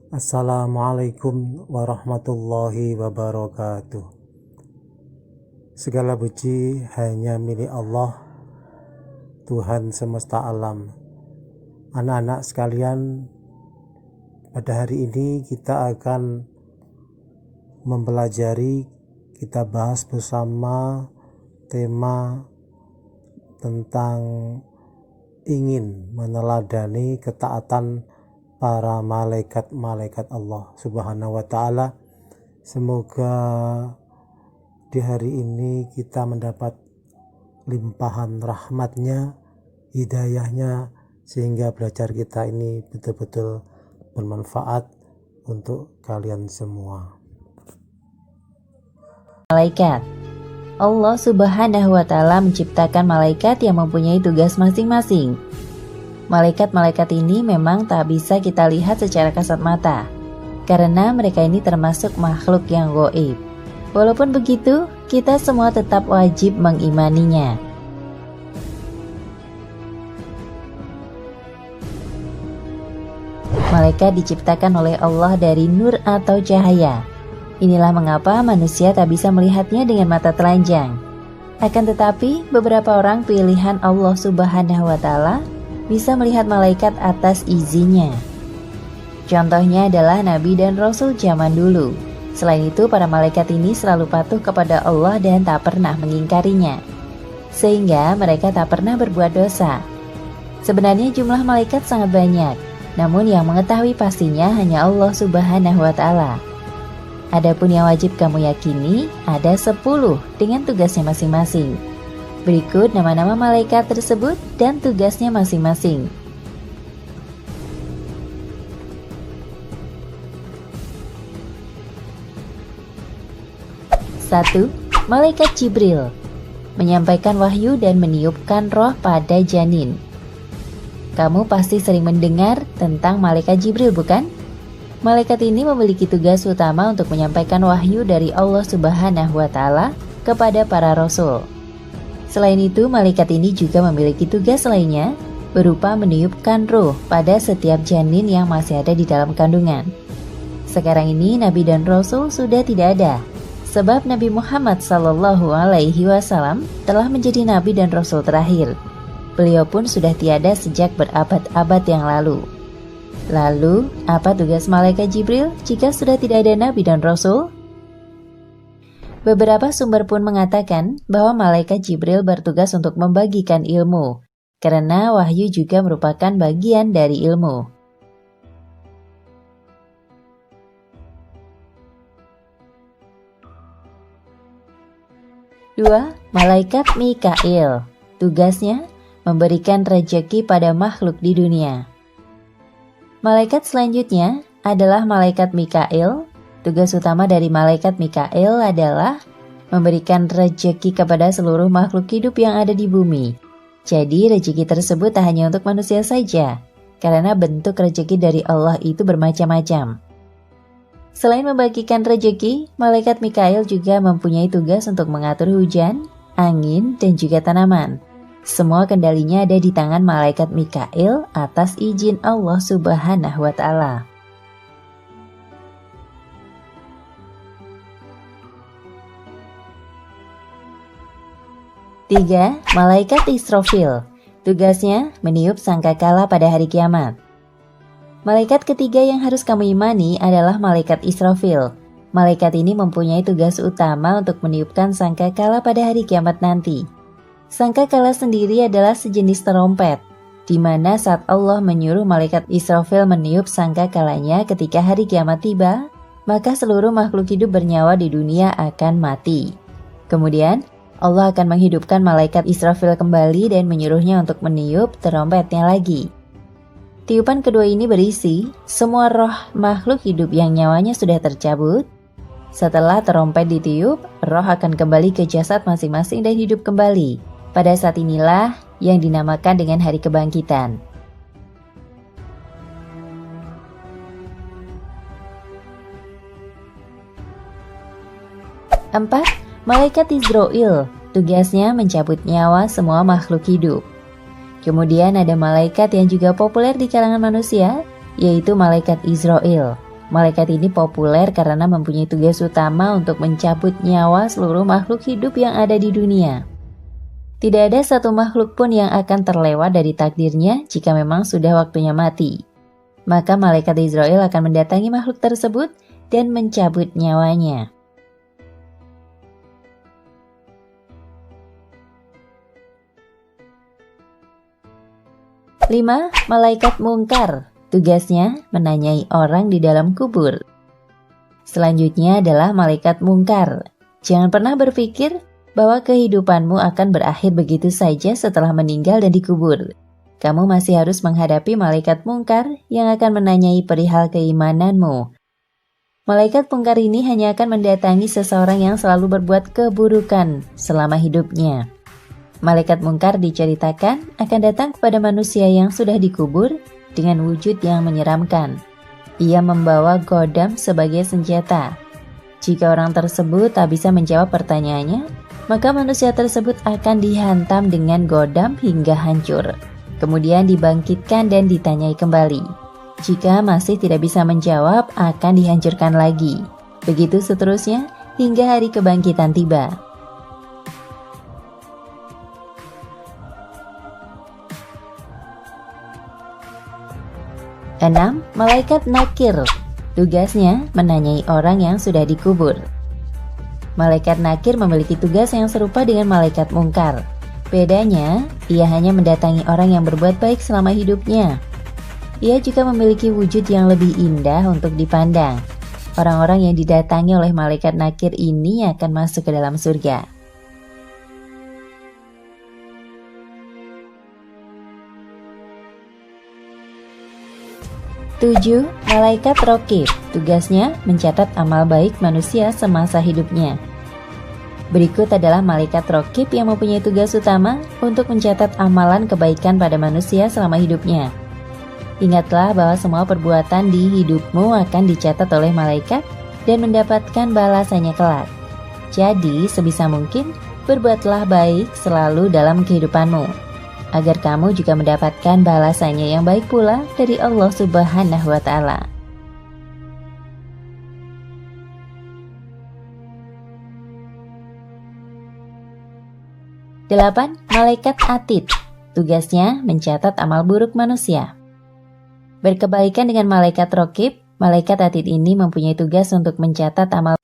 Assalamualaikum warahmatullahi wabarakatuh. Segala puji hanya milik Allah, Tuhan semesta alam. Anak-anak sekalian, pada hari ini kita akan kita bahas bersama tema tentang ingin meneladani ketaatan para malaikat-malaikat Allah Subhanahu wa Ta'ala. Semoga di hari ini kita mendapat limpahan rahmatnya, hidayahnya, sehingga belajar kita ini betul-betul bermanfaat untuk kalian semua. Malaikat. Allah Subhanahu wa Ta'ala menciptakan malaikat yang mempunyai tugas masing-masing. Malaikat-malaikat ini memang tak bisa kita lihat secara kasat mata, karena mereka ini termasuk makhluk yang gaib. Walaupun begitu, kita semua tetap wajib mengimaninya. Malaikat diciptakan oleh Allah dari nur atau cahaya. Inilah mengapa manusia tak bisa melihatnya dengan mata telanjang. Akan tetapi, beberapa orang pilihan Allah Subhanahu wa Ta'ala bisa melihat malaikat atas izinnya. Contohnya adalah Nabi dan Rasul zaman dulu. Selain itu, para malaikat ini selalu patuh kepada Allah dan tak pernah mengingkarinya, sehingga mereka tak pernah berbuat dosa. Sebenarnya jumlah malaikat sangat banyak, namun yang mengetahui pastinya hanya Allah Subhanahu wa Ta'ala. Adapun yang wajib kamu yakini ada 10 dengan tugasnya masing-masing. Berikut nama-nama malaikat tersebut dan tugasnya masing-masing. 1. Malaikat Jibril, menyampaikan wahyu dan meniupkan roh pada janin. Kamu pasti sering mendengar tentang malaikat Jibril, bukan? Malaikat ini memiliki tugas utama untuk menyampaikan wahyu dari Allah Subhanahu wa Ta'ala kepada para rasul. Selain itu, malaikat ini juga memiliki tugas lainnya berupa meniupkan ruh pada setiap janin yang masih ada di dalam kandungan. Sekarang ini Nabi dan Rasul sudah tidak ada, sebab Nabi Muhammad SAW telah menjadi Nabi dan Rasul terakhir. Beliau pun sudah tiada sejak berabad-abad yang lalu. Lalu, apa tugas malaikat Jibril jika sudah tidak ada Nabi dan Rasul? Beberapa sumber pun mengatakan bahwa malaikat Jibril bertugas untuk membagikan ilmu, karena wahyu juga merupakan bagian dari ilmu. Dua, malaikat Mikail. Tugasnya memberikan rezeki pada makhluk di dunia. Malaikat selanjutnya adalah malaikat Mikail. Tugas utama dari malaikat Mikail adalah memberikan rezeki kepada seluruh makhluk hidup yang ada di bumi. Jadi rezeki tersebut tak hanya untuk manusia saja, karena bentuk rezeki dari Allah itu bermacam-macam. Selain membagikan rezeki, malaikat Mikail juga mempunyai tugas untuk mengatur hujan, angin, dan juga tanaman. Semua kendalinya ada di tangan malaikat Mikail atas izin Allah Subhanahu wa Ta'ala. 3. Malaikat Israfil. Tugasnya meniup sangkakala pada hari kiamat. Malaikat ketiga yang harus kamu imani adalah malaikat Israfil. Malaikat ini mempunyai tugas utama untuk meniupkan sangkakala pada hari kiamat nanti. Sangkakala sendiri adalah sejenis terompet, di mana saat Allah menyuruh malaikat Israfil meniup sangkakalanya ketika hari kiamat tiba, maka seluruh makhluk hidup bernyawa di dunia akan mati. Kemudian, Allah akan menghidupkan malaikat Israfil kembali dan menyuruhnya untuk meniup terompetnya lagi. Tiupan kedua ini berisi semua roh makhluk hidup yang nyawanya sudah tercabut. Setelah terompet ditiup, roh akan kembali ke jasad masing-masing dan hidup kembali. Pada saat inilah yang dinamakan dengan hari kebangkitan. 4. Malaikat Izrail, tugasnya mencabut nyawa semua makhluk hidup. Kemudian ada malaikat yang juga populer di kalangan manusia, yaitu malaikat Izrail. Malaikat ini populer karena mempunyai tugas utama untuk mencabut nyawa seluruh makhluk hidup yang ada di dunia. Tidak ada satu makhluk pun yang akan terlewat dari takdirnya jika memang sudah waktunya mati. Maka malaikat Israel akan mendatangi makhluk tersebut dan mencabut nyawanya. 5. Malaikat mungkar. Tugasnya menanyai orang di dalam kubur. Selanjutnya adalah malaikat mungkar. Jangan pernah berpikir bahwa kehidupanmu akan berakhir begitu saja setelah meninggal dan dikubur. Kamu masih harus menghadapi malaikat mungkar yang akan menanyai perihal keimananmu. Malaikat mungkar ini hanya akan mendatangi seseorang yang selalu berbuat keburukan selama hidupnya. Malaikat mungkar diceritakan akan datang kepada manusia yang sudah dikubur dengan wujud yang menyeramkan. Ia membawa godam sebagai senjata. Jika orang tersebut tak bisa menjawab pertanyaannya, maka manusia tersebut akan dihantam dengan godam hingga hancur. Kemudian dibangkitkan dan ditanyai kembali. Jika masih tidak bisa menjawab, akan dihancurkan lagi. Begitu seterusnya hingga hari kebangkitan tiba. 6. Malaikat nakir. Tugasnya menanyai orang yang sudah dikubur. Malaikat nakir memiliki tugas yang serupa dengan malaikat mungkar. Bedanya, ia hanya mendatangi orang yang berbuat baik selama hidupnya. Ia juga memiliki wujud yang lebih indah untuk dipandang. Orang-orang yang didatangi oleh malaikat nakir ini akan masuk ke dalam surga. 7. Malaikat Raqib. Tugasnya mencatat amal baik manusia semasa hidupnya. Berikut adalah malaikat Raqib yang mempunyai tugas utama untuk mencatat amalan kebaikan pada manusia selama hidupnya. Ingatlah bahwa semua perbuatan di hidupmu akan dicatat oleh malaikat dan mendapatkan balasannya kelak. Jadi, sebisa mungkin berbuatlah baik selalu dalam kehidupanmu, agar kamu juga mendapatkan balasannya yang baik pula dari Allah Subhanahu wa Ta'ala. 8. Malaikat Atid. Tugasnya mencatat amal buruk manusia. Berkebalikan dengan malaikat Raqib, malaikat Atid ini mempunyai tugas untuk mencatat amal